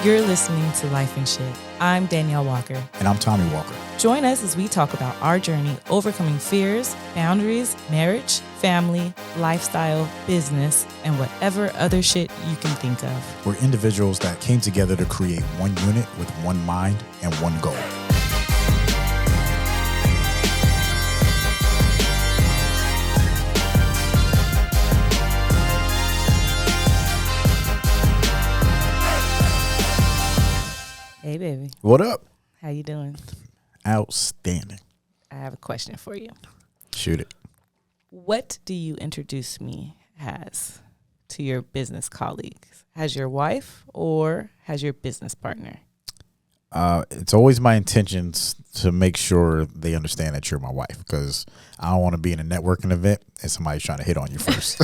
You're listening to Life and Shyt. I'm Danielle Walker. And I'm Tommy Walker. Join us as we talk about our journey overcoming fears, boundaries, marriage, family, lifestyle, business, and whatever other shit you can think of. We're individuals that came together to create one unit with one mind and one goal. Hey, baby. What up? How you doing? Outstanding. I have a question for you. Shoot it. What do you introduce me as to your business colleagues? As your wife or as your business partner? It's always my intentions to make sure they understand that you're my wife, because I don't want to be in a networking event and somebody's trying to hit on you first.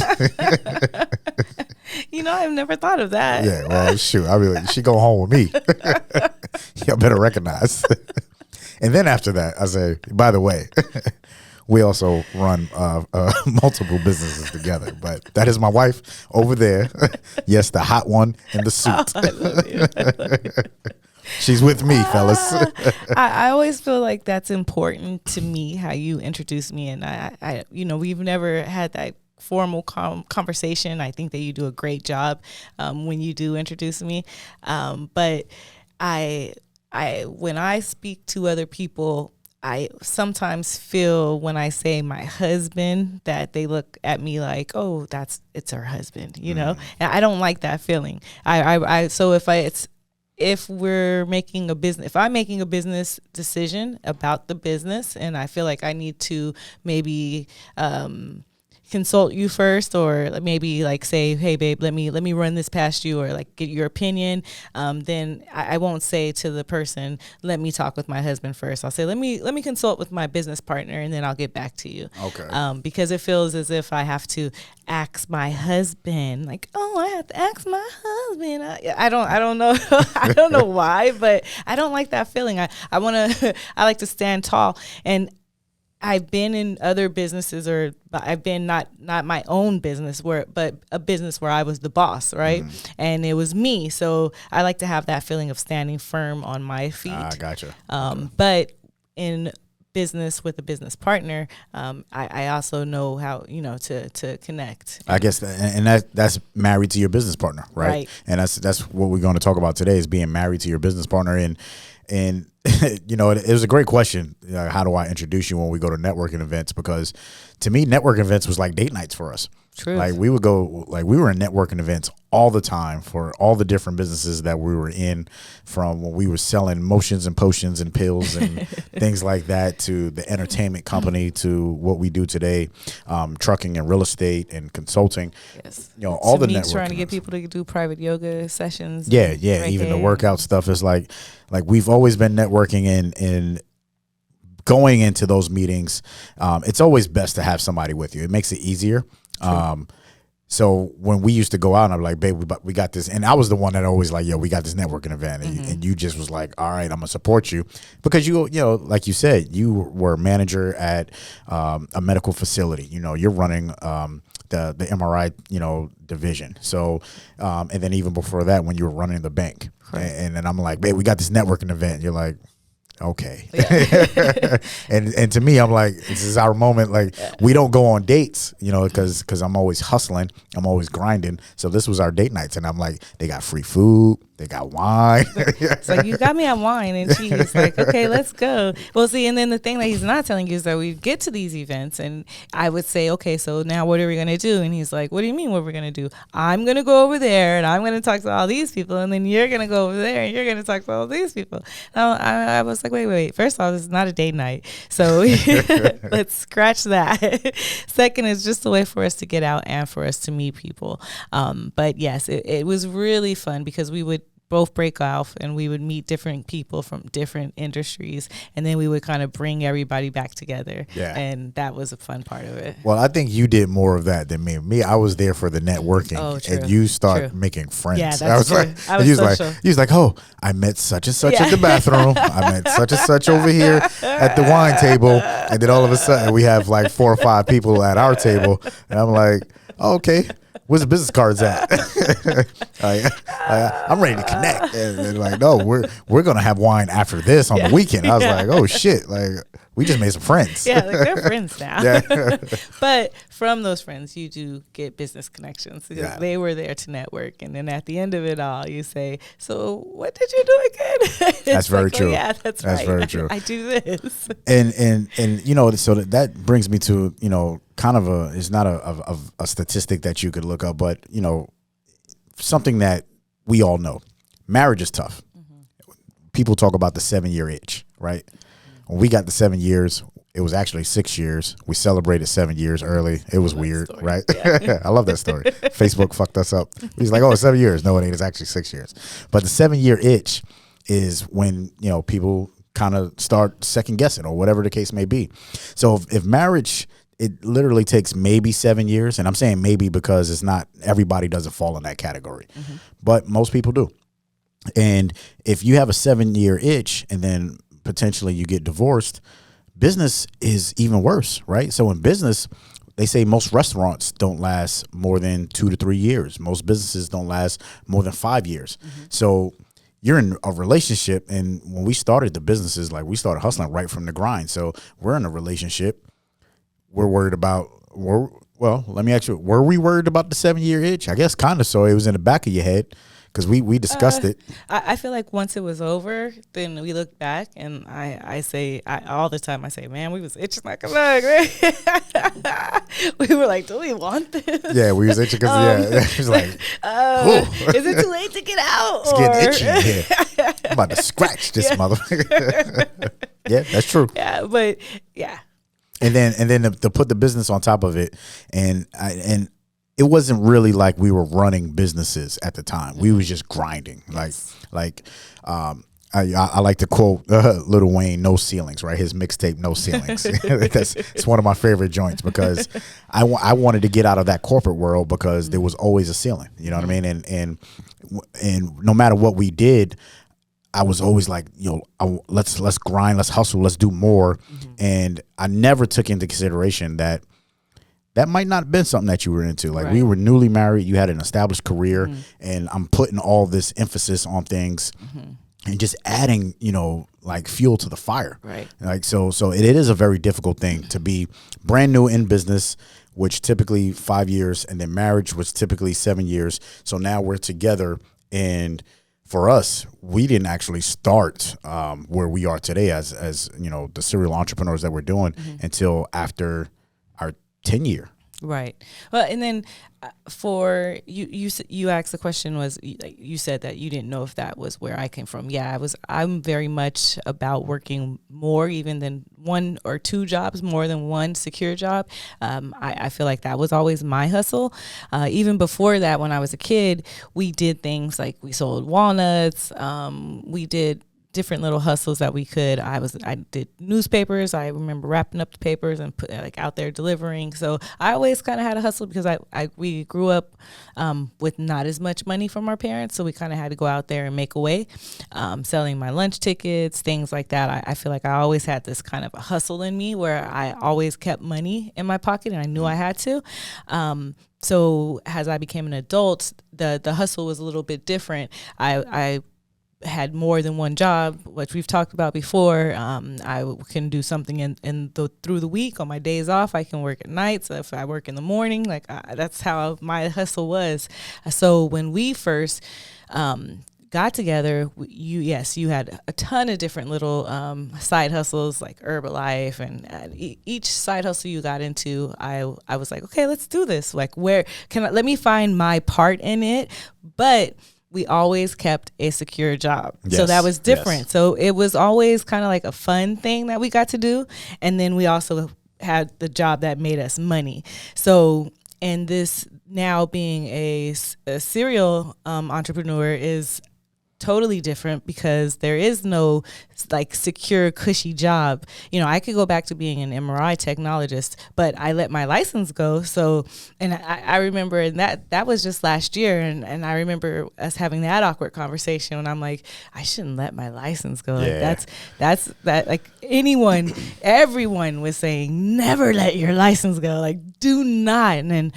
You know, I've never thought of that. Yeah, well, shoot. I'll be like, she go home with me. Y'all better recognize. And then after that, I say, by the way, we also run multiple businesses together. But that is my wife over there. Yes, the hot one in the suit. Oh, I love you. I love you. She's with me, fellas. I always feel like that's important to me, how you introduce me. And I we've never had that formal conversation. I think that you do a great job when you do introduce me. But when I speak to other people, I sometimes feel when I say my husband that they look at me like, oh, it's her husband, you know, and I don't like that feeling. So if I'm making a business decision about the business and I feel like I need to maybe consult you first, or maybe like say, hey babe, let me run this past you, or like get your opinion, then I won't say to the person, let me talk with my husband first. I'll say, let me consult with my business partner and then I'll get back to you. Okay. Because it feels as if I have to ask my husband, like, oh, I have to ask my husband. I don't know. I don't know why, but I don't like that feeling. I like to stand tall. And I've been in other businesses, or I've been not my own business, but a business where I was the boss, right? And it was me. So I like to have that feeling of standing firm on my feet. Gotcha. But in business with a business partner, I also know how, to connect. I guess that's married to your business partner, right? And that's what we're going to talk about today, is being married to your business partner. And it was a great question. How do I introduce you when we go to networking events? Because to me, networking events was like date nights for us. True. Like we were in networking events all the time for all the different businesses that we were in, from when we were selling motions and potions and pills and things like that, to the entertainment company, to what we do today, trucking and real estate and consulting. Yes. All the networking. Trying to get people to do private yoga sessions. Yeah. Even the workout stuff is like we've always been networking and going into those meetings. It's always best to have somebody with you. It makes it easier. So when we used to go out, and I'm like, babe, we got this. And I was the one that always like, yo, we got this networking event. And you just was like, all right, I'm going to support you. Because like you said, you were a manager at a medical facility. You're running the MRI, division. So, and then even before that, when you were running the bank. Right. And then I'm like, babe, we got this networking event. And you're like, okay. Yeah. and to me, I'm like, this is our moment. Like, we don't go on dates, because I'm always hustling. I'm always grinding. So this was our date nights. And I'm like, they got free food. They got wine. It's like, you got me at wine and cheese. Like, okay, let's go. Well, see, and then the thing that he's not telling you is that we get to these events and I would say, okay, so now what are we going to do? And he's like, what do you mean what we're going to do? I'm going to go over there and I'm going to talk to all these people. And then you're going to go over there and you're going to talk to all these people. I was like, wait. First of all, this is not a date night. So let's scratch that. Second, is just a way for us to get out and for us to meet people. But yes, it was really fun because we would both break off and we would meet different people from different industries, and then we would kind of bring everybody back together. Yeah. And that was a fun part of it. Well, I think you did more of that than me. I was there for the networking. Oh, true. And you start making friends. Yeah, that's true. I was like, oh, I met such and such at the bathroom. I met such and such over here at the wine table. And then all of a sudden we have like 4 or 5 people at our table. And I'm like, oh, okay. Where's the business cards at? I'm ready to connect. And like, no, we're gonna have wine after this on the weekend. I was like, oh shit, like we just made some friends. Yeah, like they're friends now. Yeah. But from those friends, you do get business connections because Yeah. they were there to network. And then at the end of it all, you say, so what did you do again? That's very true. Yeah, that's right. Very true. I do this. And you know, so that brings me to, you know, kind of it's not a statistic that you could look up, but, you know, something that we all know. Marriage is tough. People talk about the 7-year itch, right? When we got the 7 years, it was actually 6 years. We celebrated 7 years early. It was weird, story. right? Yeah. I love that story. Facebook fucked us up. He's like, oh, it's 7 years. No, it ain't. It's actually 6 years. But the 7-year itch is when, you know, people kind of start second guessing or whatever the case may be. So if marriage, it literally takes maybe 7 years, and I'm saying maybe because it's not, everybody doesn't fall in that category, but most people do. And if you have a 7-year itch and then potentially you get divorced, business is even worse, right? So in business, they say most restaurants don't last more than 2 to 3 years. Most businesses don't last more than 5 years. So you're in a relationship, and when we started the businesses, like we started hustling right from the grind. So we're in a relationship. We're worried about, well, let me ask you, were we worried about the 7-year itch? I guess kind of so. It was in the back of your head because we discussed it. I feel like once it was over, then we look back, and I say all the time, I say, man, we was itching like a bug, right? We were like, do we want this? Yeah, we was itching because, it was like, is it too late to get out? It's getting itchy in here. I'm about to scratch this motherfucker. Yeah, that's true. Yeah, but yeah. And then to put the business on top of it, and it wasn't really like we were running businesses at the time. We was just grinding. I like to quote Lil Wayne, "No ceilings," right? His mixtape, "No Ceilings." It's one of my favorite joints because I wanted to get out of that corporate world because there was always a ceiling. You know what I mean? And no matter what we did, I was always like, let's grind, let's hustle, let's do more. And I never took into consideration that might not have been something that you were into. Like, we were newly married, you had an established career, and I'm putting all this emphasis on things and just adding, like fuel to the fire. Right. Like, so it is a very difficult thing to be brand new in business, which typically 5 years, and then marriage was typically 7 years. So now we're together, and for us, we didn't actually start where we are today as the serial entrepreneurs that we're doing until after our 10-year. Right. Well, and then for you asked the question was, you said that you didn't know if that was where I came from. Yeah, I'm very much about working more even than 1 or 2 jobs, more than one secure job. I feel like that was always my hustle. Even before that, when I was a kid, we did things like we sold walnuts. We did different little hustles that we could. I did newspapers. I remember wrapping up the papers and put out there delivering. So I always kind of had a hustle because we grew up with not as much money from our parents, so we kind of had to go out there and make a way, selling my lunch tickets, things like that. I feel like I always had this kind of a hustle in me where I always kept money in my pocket, and I knew I had to. So as I became an adult, the hustle was a little bit different. I had more than one job, which we've talked about before. I can do something through the week. On my days off, I can work at night. So if I work in the morning, that's how my hustle was. So when we first got together, you had a ton of different little side hustles like Herbalife, and each side hustle you got into, I was like, okay, let's do this. Like, let me find my part in it, but we always kept a secure job. Yes, so that was different. Yes. So it was always kind of like a fun thing that we got to do. And then we also had the job that made us money. So, and this now being a serial entrepreneur is totally different because there is no secure, cushy job. I could go back to being an MRI technologist, but I let my license go. So, and I remember, and that was just last year. And I remember us having that awkward conversation when I'm like, I shouldn't let my license go. Yeah. That's everyone was saying, never let your license go. Like, do not. And then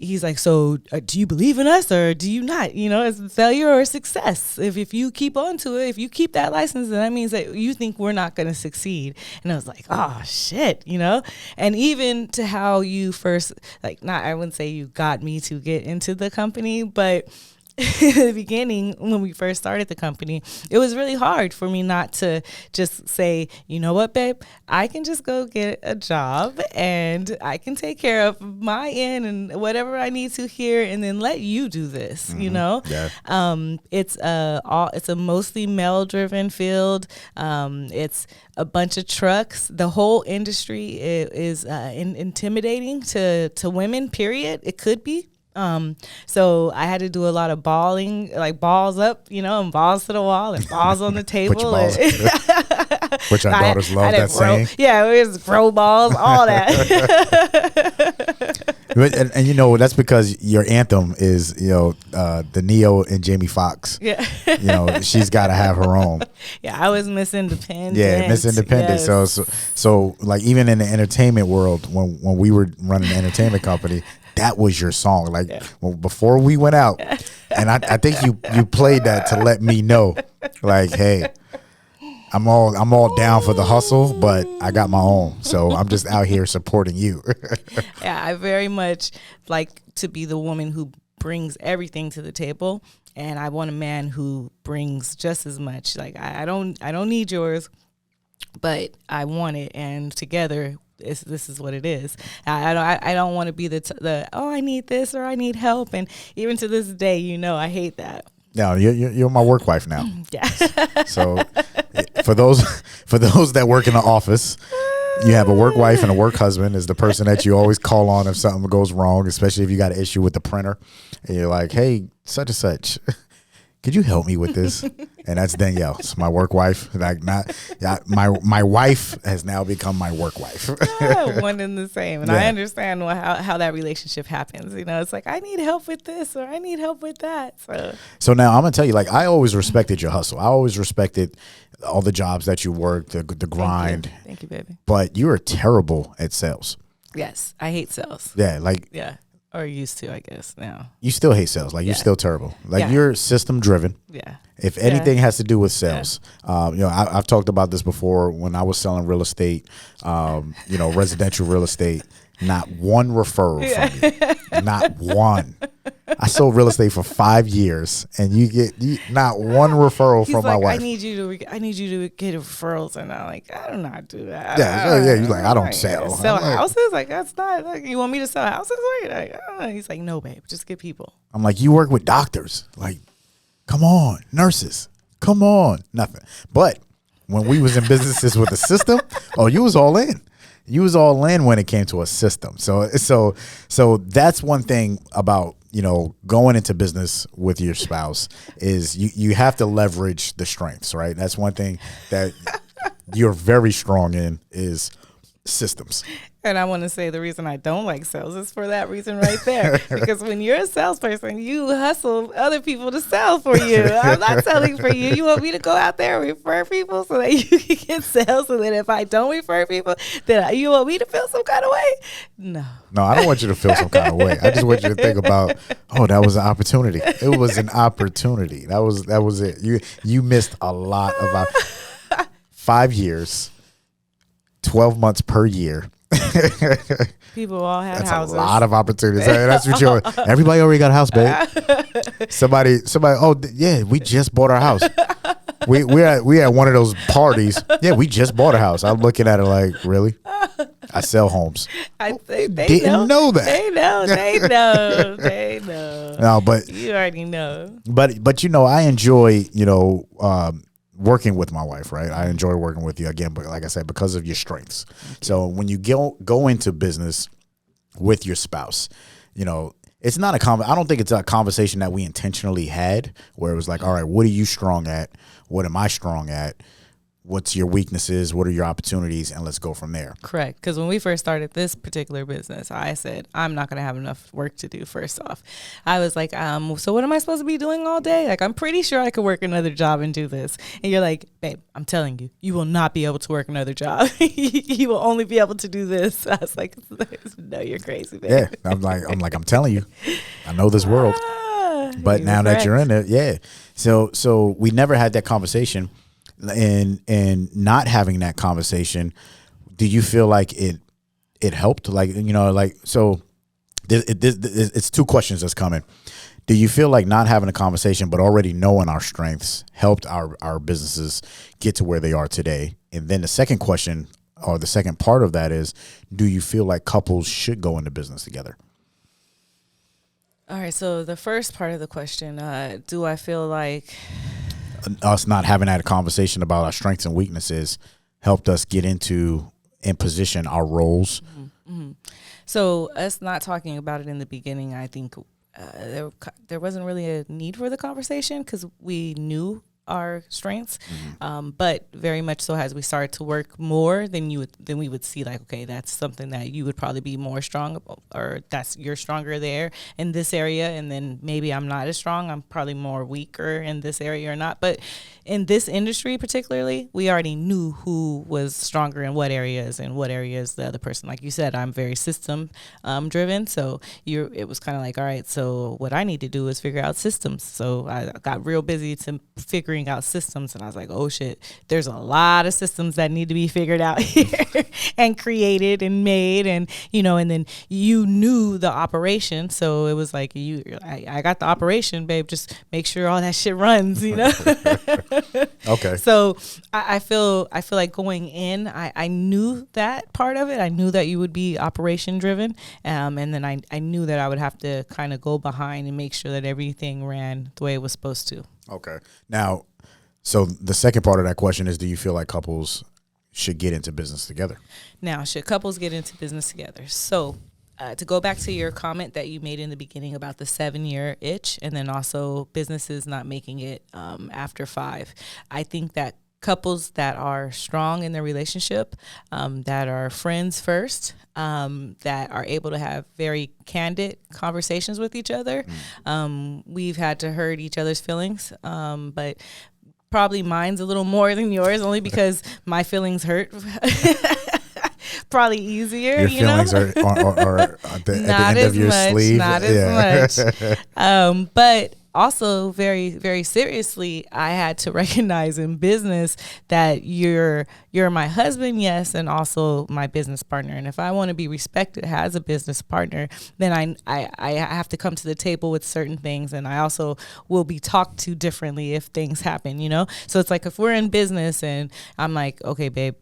he's like, so do you believe in us or do you not? You know, it's failure or success. If you keep on to it, if you keep that license, then that means that you think we're not going to succeed. And I was like, oh shit, you know. And even to how you first, like, not, I wouldn't say you got me to get into the company, but in the beginning, when we first started the company, it was really hard for me not to just say, you know what, babe, I can just go get a job and I can take care of my end and whatever I need to here, and then let you do this. You know, it's a mostly male driven field. It's a bunch of trucks. The whole industry is intimidating to women. Period. It could be. So I had to do a lot of balling, like balls up, you know, and balls to the wall and balls on the table. Put your balls which our daughters love that saying. Yeah, we just throw balls, all that. and you know, that's because your anthem is, you know, the Neo and Jamie Foxx. Yeah. You know, she's got to have her own. Yeah, I was Miss Independent. Yeah, Miss Independent. Yes. So like even in the entertainment world, when we were running an entertainment company, that was your song. Like before we went out, and I think you played that to let me know, like, hey, I'm all down for the hustle, but I got my own, so I'm just out here supporting you. Yeah, I very much like to be the woman who brings everything to the table, and I want a man who brings just as much. Like I don't need yours, but I want it, and together this is what it is. I don't want to be the oh, I need this or I need help, and even to this day, you know, I hate that. No, you're my work wife now. Yeah. So for those that work in the office, you have a work wife and a work husband is the person that you always call on if something goes wrong, especially if you got an issue with the printer, and you're like, hey, such and such, could you help me with this? And that's Danielle. It's my work wife. Like my wife has now become my work wife. One and the same. And I understand how that relationship happens. You know, it's like, I need help with this or I need help with that. So now I'm going to tell you, like, I always respected your hustle. I always respected all the jobs that you worked, the grind. Thank you, baby. But you are terrible at sales. Yes. I hate sales. Yeah. Like, yeah. Or used to, I guess, now. You still hate sales. Like, you're still terrible. Like, you're system driven. Yeah. If anything has to do with sales, you know, I've talked about this before when I was selling real estate, you know, residential real estate, not one referral from you. Not one. I sold real estate for 5 years, and you get not one referral from my wife. I need you to get referrals, and I'm like, I do not do that. Yeah. You're like, I don't sell. Sell houses? Like, that's not. Like, you want me to sell houses? Like, he's like, no, babe, just get people. I'm like, you work with doctors. Like, come on, nurses. Come on, nothing. But when we was in businesses with a system, you was all in. You was all in when it came to a system. So that's one thing about, you know, going into business with your spouse is you have to leverage the strengths, right? That's one thing that you're very strong in is systems. And I want to say the reason I don't like sales is for that reason right there. Because when you're a salesperson, you hustle other people to sell for you. I'm not selling for you. You want me to go out there and refer people so that you can get sales, and then if I don't refer people, then you want me to feel some kind of way? No. No, I don't want you to feel some kind of way. I just want you to think about, that was an opportunity. It was an opportunity. That was it. You missed a lot of 5 years, 12 months per year. People all had houses. A lot of opportunities. That's what you're. Everybody already got a house, babe. Somebody. Oh yeah, we just bought our house. We had one of those parties. Yeah, we just bought a house. I'm looking at it like, really? I sell homes. They didn't know that. They know. No, but you already know. But you know, I enjoy, you know, working with my wife, right? I enjoy working with you again, but like I said, because of your strengths. So when you go into business with your spouse, you know, it's not I don't think it's a conversation that we intentionally had where it was like, all right, what are you strong at? What am I strong at? what's your weaknesses, what are your opportunities, and let's go from there. Correct. Because when we first started this particular business, I said, I'm not going to have enough work to do, first off. I was like, so what am I supposed to be doing all day? Like, I'm pretty sure I could work another job and do this. And you're like, babe, I'm telling you, you will not be able to work another job. You will only be able to do this. I was like, no, you're crazy, babe. Yeah, I'm telling you, I know this world. But now that you're in it, yeah. So we never had that conversation. And not having that conversation, do you feel like it helped? Like, so it's two questions that's coming. Do you feel like not having a conversation but already knowing our strengths helped our businesses get to where they are today? And then the second question, or the second part of that, is, do you feel like couples should go into business together? All right, so the first part of the question, do I feel like us not having that conversation about our strengths and weaknesses helped us get into and position our roles? Mm-hmm, mm-hmm. So us not talking about it in the beginning, I think there wasn't really a need for the conversation because we knew our strengths, but very much so as we started to work more, then we would see like, okay, that's something that you would probably be more strong, or you're stronger there in this area, and then maybe I'm not as strong, I'm probably more weaker in this area or not. But in this industry particularly, we already knew who was stronger in what areas and what areas the other person. Like you said, I'm very system driven, so it was kind of like, all right, so what I need to do is figure out systems. So I got real busy to figuring out systems, and I was like, oh shit, there's a lot of systems that need to be figured out here and created and made, and and then you knew the operation, so it was like, I got the operation, babe, just make sure all that shit runs. Okay. So I feel like going in, I knew that part of it. I knew that you would be operation driven, and then I knew that I would have to kind of go behind and make sure that everything ran the way it was supposed to. Okay. Now, so the second part of that question is, do you feel like couples should get into business together? Now, should couples get into business together? So to go back to your comment that you made in the beginning about the 7-year itch, and then also businesses not making it after 5, I think that couples that are strong in their relationship, that are friends first, that are able to have very candid conversations with each other. We've had to hurt each other's feelings, but probably mine's a little more than yours, only because my feelings hurt. Probably easier. Your feelings are at the end of your sleeve. Not as much. But also very, very seriously, I had to recognize in business that you're my husband, yes, and also my business partner. And if I want to be respected as a business partner, then I have to come to the table with certain things, and I also will be talked to differently if things happen, So it's like if we're in business and I'm like, okay, babe,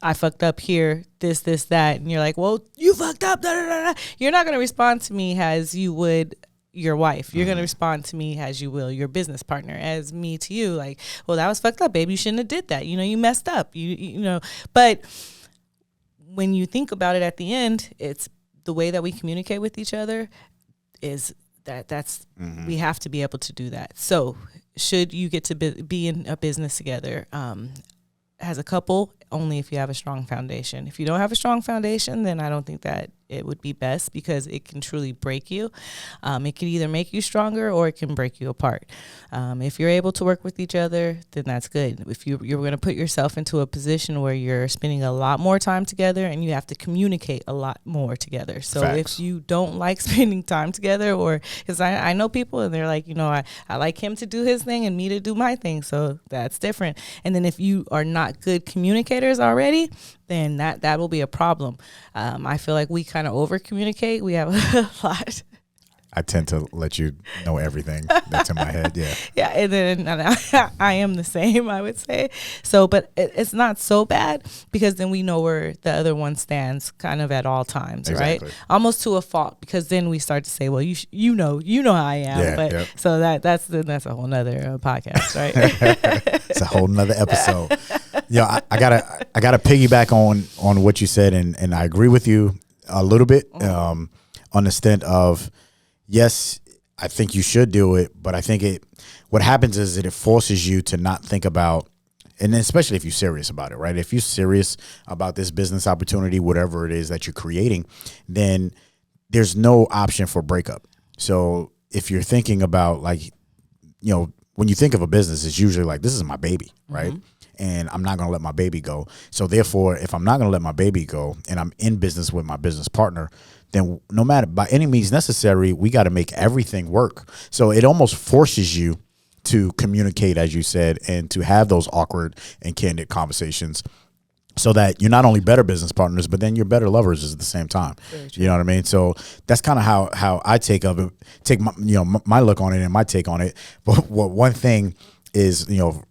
I fucked up here, this, that, and you're like, well, you fucked up, da, da, da, da. You're not going to respond to me as you would your wife. You're going to respond to me as you will your business partner, as me to you, like, well, that was fucked up, babe. You shouldn't have did that. You messed up. But when you think about it at the end, it's the way that we communicate with each other is that's we have to be able to do that. So should you get to be in a business together as a couple? Only if you have a strong foundation. If you don't have a strong foundation, then I don't think that it would be best, because it can truly break you. It can either make you stronger or it can break you apart. If you're able to work with each other, then that's good. If you're going to put yourself into a position where you're spending a lot more time together and you have to communicate a lot more together. So Facts. If you don't like spending time together, or because I know people and they're like, I like him to do his thing and me to do my thing. So that's different. And then if you are not good communicators already, then that will be a problem. I feel like we kind of over communicate. We have a lot. I tend to let you know everything that's in my head. Yeah. Yeah. And then I am the same, I would say. So, but it's not so bad, because then we know where the other one stands kind of at all times. Exactly. Right. Almost to a fault, because then we start to say, well, you know how I am. Yeah, but yep. So that's a whole nother podcast, right? It's a whole nother episode. I gotta piggyback on what you said, and I agree with you a little bit on the extent of, yes, I think you should do it, but I think what happens is that it forces you to not think about and especially if you're serious about it, right? If you're serious about this business opportunity, whatever it is that you're creating, then there's no option for breakup. So if you're thinking about like, when you think of a business, it's usually like, this is my baby, right? And I'm not going to let my baby go. So therefore, if I'm not going to let my baby go and I'm in business with my business partner, then no matter by any means necessary, we got to make everything work. So it almost forces you to communicate, as you said, and to have those awkward and candid conversations so that you're not only better business partners, but then you're better lovers at the same time. You know what I mean? So that's kind of how I take my look on it and my take on it. But one thing is,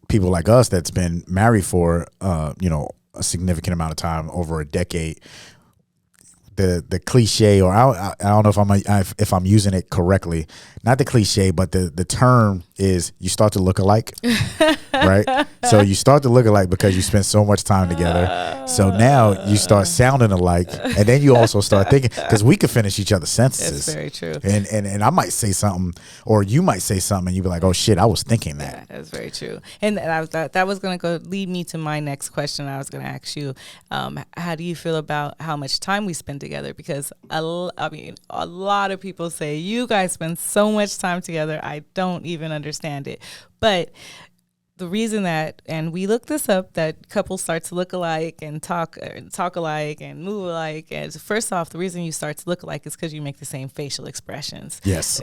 people like us that's been married for, a significant amount of time, over a decade, the cliche, or I don't know if I'm using it correctly, not the cliche, but the term is you start to look alike, right? So you start to look alike because you spend so much time together. So now you start sounding alike, and then you also start thinking, because we could finish each other's sentences. That's very true. And I might say something, or you might say something, and you'd be like, oh shit, I was thinking that. Yeah, that's very true. And that was going to lead me to my next question. I was going to ask you, how do you feel about how much time we spend together? Because a lot of people say, you guys spend so much time together, I don't even understand it. But the reason that, and we looked this up, that couples start to look alike and talk alike and move alike. And first off, the reason you start to look alike is because you make the same facial expressions. Yes.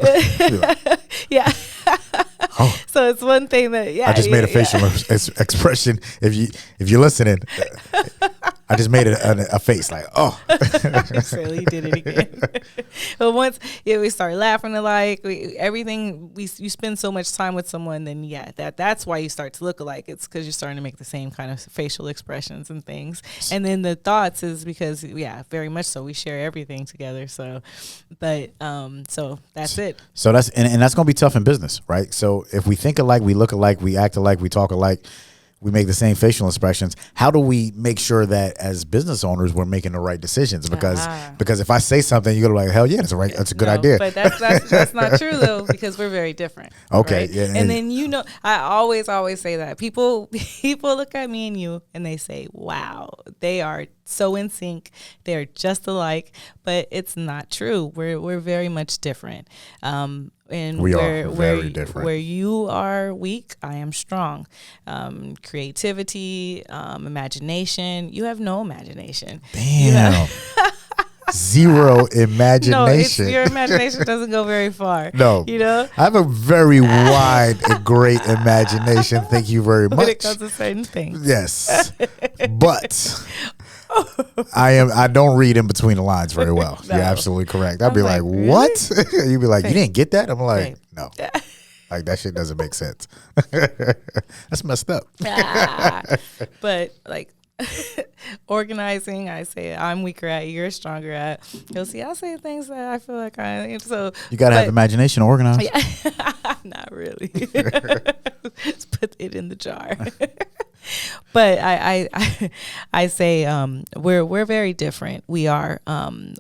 Yeah. Oh. So it's one thing that, I just made a facial expression. If you're listening, I just made a face like, oh. So he did it again. But once we start laughing alike, you spend so much time with someone, then that's why you start to look alike. It's because you're starting to make the same kind of facial expressions and things. And then the thoughts is because, very much so, we share everything together. So, but so that's it. So that's and that's gonna be tough in business, right? So if we think alike, we look alike, we act alike, we talk alike, we make the same facial expressions. How do we make sure that as business owners we're making the right decisions? Because if I say something, you're gonna be like, hell yeah, that's a good idea. But that's not true though, because we're very different. Okay, right? yeah. And then I always say that people look at me and you and they say, wow, they are so in sync, they're just alike, but it's not true. We're very much different. And we are very different. Where you are weak, I am strong. Creativity, imagination. You have no imagination. Damn. Zero imagination. No, your imagination doesn't go very far. No. I have a very wide and great imagination. Thank you very much. When it comes to certain things. Yes. But I don't read in between the lines very well. No. You're absolutely correct. I'd be like, really? What? You'd be like, you didn't get that? I'm like, no. Like, that shit doesn't make sense. That's messed up. But like organizing, I say I'm weaker at, you're stronger at. You'll see, I say things that I feel like so you gotta have imagination organized. Yeah. Not really. Just put it in the jar. But I say we're very different. We are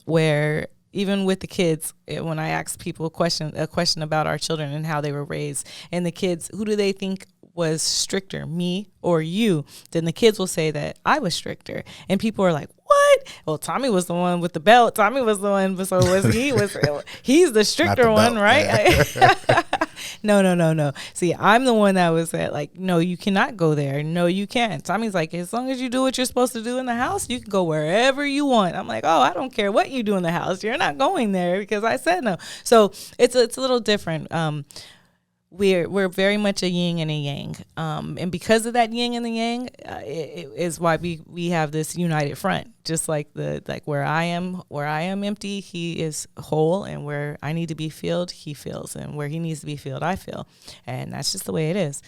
where even with the kids, when I ask people a question about our children and how they were raised, and the kids, who do they think was stricter, me or you? Then the kids will say that I was stricter, and people are like, what? Well, Tommy was the one with the belt. Tommy was the one, so he's the stricter one, right? No. See, I'm the one that was like, no, you cannot go there. No, you can't. Tommy's like, as long as you do what you're supposed to do in the house, you can go wherever you want. I'm like, oh, I don't care what you do in the house. You're not going there because I said no. So it's a little different. We're very much a yin and a yang, and because of that yin and the yang, it is why we have this united front. Just like where I am empty, he is whole, and where I need to be filled, he fills, and where he needs to be filled, I fill, and that's just the way it is.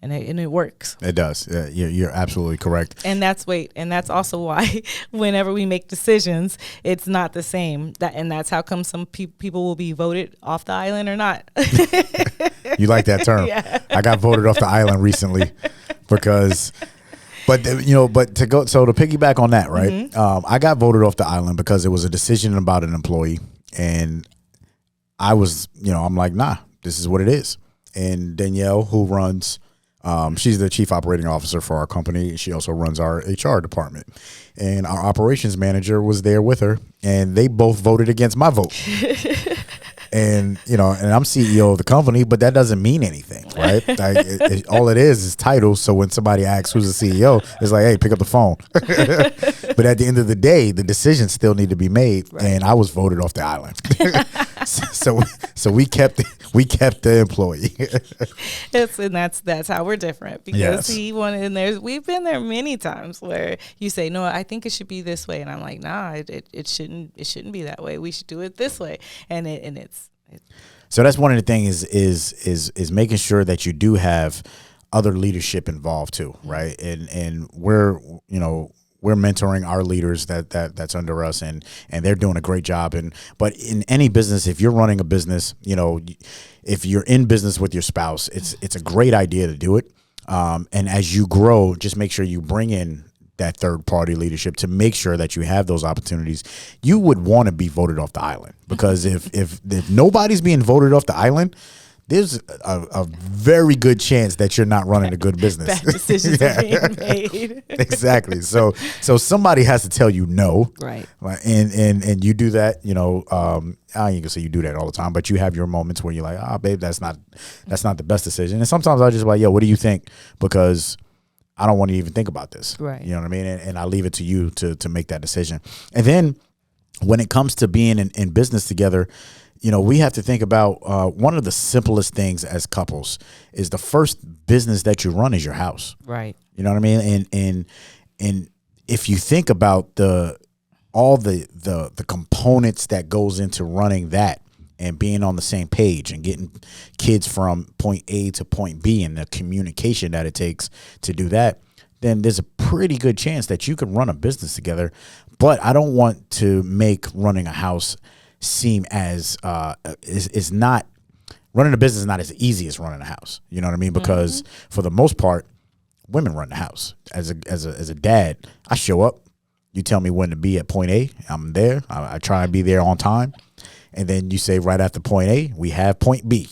And it works. It does. Yeah, you're absolutely correct. And that's also why whenever we make decisions, it's not the same. And that's how come some people will be voted off the island or not. You like that term? Yeah. I got voted off the island recently because, but to piggyback on that, right? Mm-hmm. I got voted off the island because it was a decision about an employee, and I was, I'm like, nah, this is what it is. And Danielle, who runs She's the chief operating officer for our company. She also runs our HR department. And our operations manager was there with her, and they both voted against my vote. And, and I'm CEO of the company, but that doesn't mean anything, right? Like, all it is title. So when somebody asks who's the CEO, it's like, hey, pick up the phone. But at the end of the day, the decisions still need to be made. Right. And I was voted off the island. so we kept the employee. And that's how we're different, because he wanted, and we've been there many times where you say, no, I think it should be this way, and I'm like, nah, it shouldn't be that way. We should do it this way, and it's. So that's one of the things is making sure that you do have other leadership involved too, right? And we're mentoring our leaders that's under us, and they're doing a great job. But in any business, if you're running a business, if you're in business with your spouse, it's a great idea to do it. And as you grow, just make sure you bring in that third party leadership to make sure that you have those opportunities. You would want to be voted off the island, because if nobody's being voted off the island, there's a very good chance that you're not running a good business. Bad decisions are being made. Exactly. So somebody has to tell you no. Right. And you do that, I ain't gonna say you do that all the time, but you have your moments where you're like, babe, that's not the best decision. And sometimes I just like, yo, what do you think? Because I don't want to even think about this. Right. You know what I mean? And I leave it to you to make that decision. And then when it comes to being in business together, we have to think about one of the simplest things as couples is the first business that you run is your house. Right. You know what I mean? And if you think about all the components that goes into running that and being on the same page and getting kids from point A to point B and the communication that it takes to do that, then there's a pretty good chance that you can run a business together. But I don't want to make running a house seem as is not running a business is not as easy as running a house. You know what I mean? Because for the most part, women run the house. As a dad, I show up. You tell me when to be at point A, I'm there. I try and be there on time. And then you say right after point A, we have point B.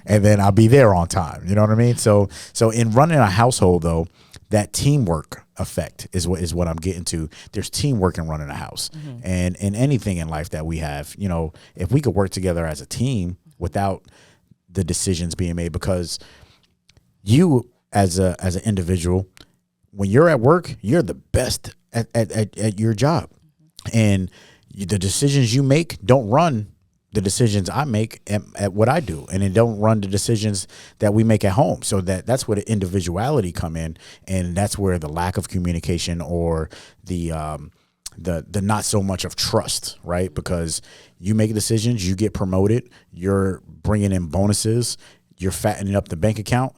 And then I'll be there on time. You know what I mean? So in running a household, though, that teamwork effect is what I'm getting to. There's teamwork in running a house. And in anything in life that we have, if we could work together as a team without the decisions being made, because you as an individual, when you're at work, you're the best at your job. And the decisions you make don't run the decisions I make at what I do, and it don't run the decisions that we make at home. So that's where the individuality come in, and that's where the lack of communication or the not so much of trust, right? Because you make decisions, you get promoted, you're bringing in bonuses, you're fattening up the bank account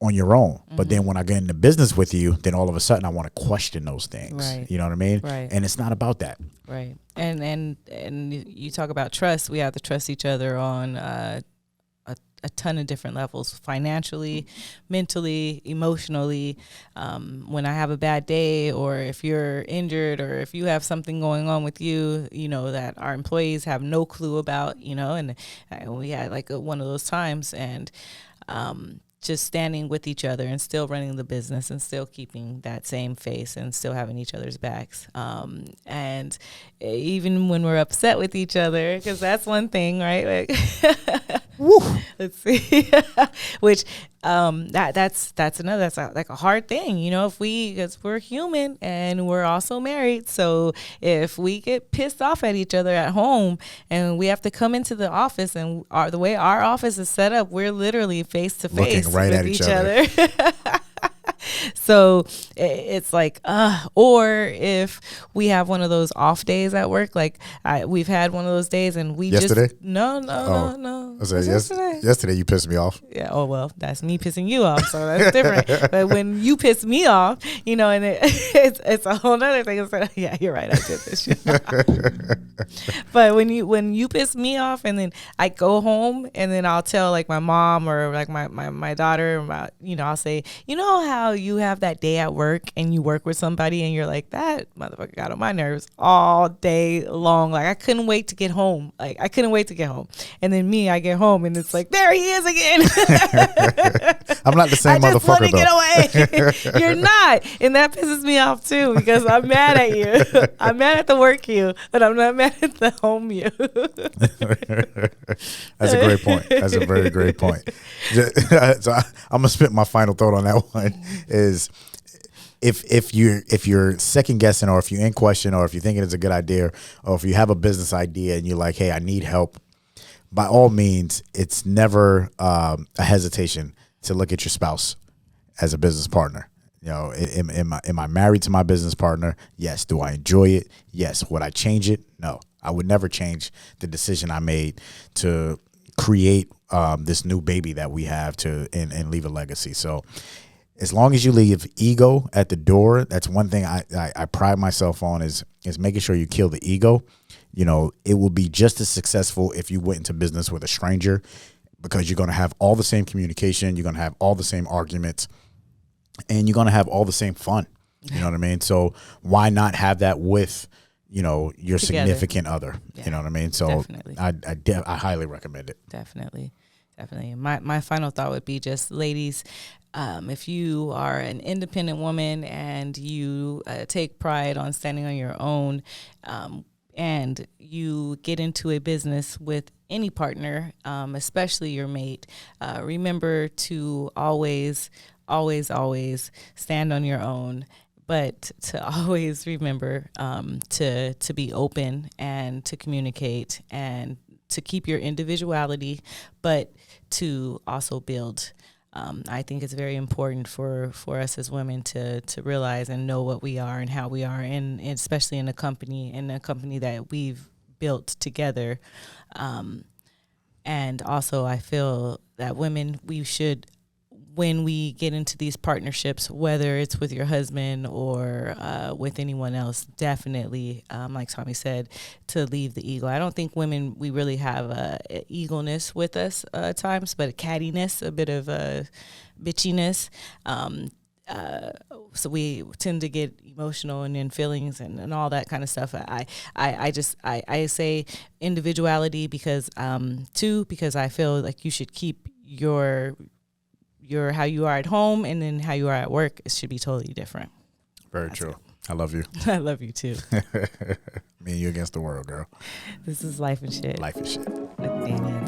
on your own. But then when I get into business with you, then all of a sudden I want to question those things. Right. You know what I mean? Right. And it's not about that. Right. And you talk about trust. We have to trust each other on a ton of different levels: financially, mentally, emotionally. When I have a bad day, or if you're injured, or if you have something going on with you, that our employees have no clue about, and we had one of those times, and just standing with each other and still running the business and still keeping that same face and still having each other's backs. And even when we're upset with each other, because that's one thing, right? Let's see. Which that's another, that's a hard thing, because we're human and we're also married. So if we get pissed off at each other at home and we have to come into the office, and the way our office is set up, we're literally face to face right with each other. So it's like, or if we have one of those off days at work, we've had one of those days, and we yesterday? No. I said, yesterday you pissed me off. Yeah. Oh, well, that's me pissing you off, so that's different. But when you piss me off, and it's a whole nother thing. It's like, yeah, you're right, I did this shit. But when you piss me off, and then I go home, and then I'll tell my mom or my daughter about, I'll say, how you have that day at work and you work with somebody and you're like, that motherfucker got on my nerves all day long. I couldn't wait to get home. I couldn't wait to get home. And then I get home and it's like, there he is again. I I'm not the same I just want motherfucker to get away. You're not. And that pisses me off too, because I'm mad at you. I'm mad at the work you, but I'm not mad at the home you. That's a great point. That's a very great point. So I'm gonna spit my final thought on that one is if you're second guessing, or if you're in question, or if you're thinking it's a good idea, or if you have a business idea and you're like, hey, I need help, by all means, it's never a hesitation to look at your spouse as a business partner. You know, am I married to my business partner? Yes. Do I enjoy it? Yes. Would I change it? No. I would never change the decision I made to create this new baby that we have and leave a legacy. So as long as you leave ego at the door, that's one thing I pride myself on is making sure you kill the ego. You know, it will be just as successful if you went into business with a stranger, because you're going to have all the same communication. You're going to have all the same arguments, and you're going to have all the same fun. You know what I mean? So why not have that with, you know, your Together. Significant other? Yeah. You know what I mean? So Definitely. I highly recommend it. Definitely. My final thought would be just, ladies, if you are an independent woman and you take pride on standing on your own, and you get into a business with any partner, especially your mate, remember to always stand on your own, but to always remember to be open and to communicate and to keep your individuality, but to also build. I think it's very important for us as women to realize and know what we are and how we are, and especially in a company that we've built together. And also, I feel that women, we should, when we get into these partnerships, whether it's with your husband or with anyone else, definitely, like Tommy said, to leave the ego. I don't think women, we really have egoness with us at times, but a cattiness, a bit of bitchiness. So we tend to get emotional and in feelings and all that kind of stuff. I say individuality because I feel like you should keep your how you are at home, and then how you are at work, it should be totally different. Very true. I love you. I love you too. Me and you against the world, girl. This is Lyfe and Shyt. Lyfe and Shyt. With Dani and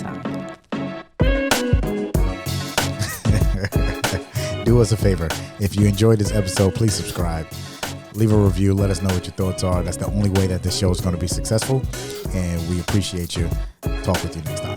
Tommy. Do us a favor. If you enjoyed this episode, please subscribe. Leave a review. Let us know what your thoughts are. That's the only way that this show is going to be successful. And we appreciate you. Talk with you next time.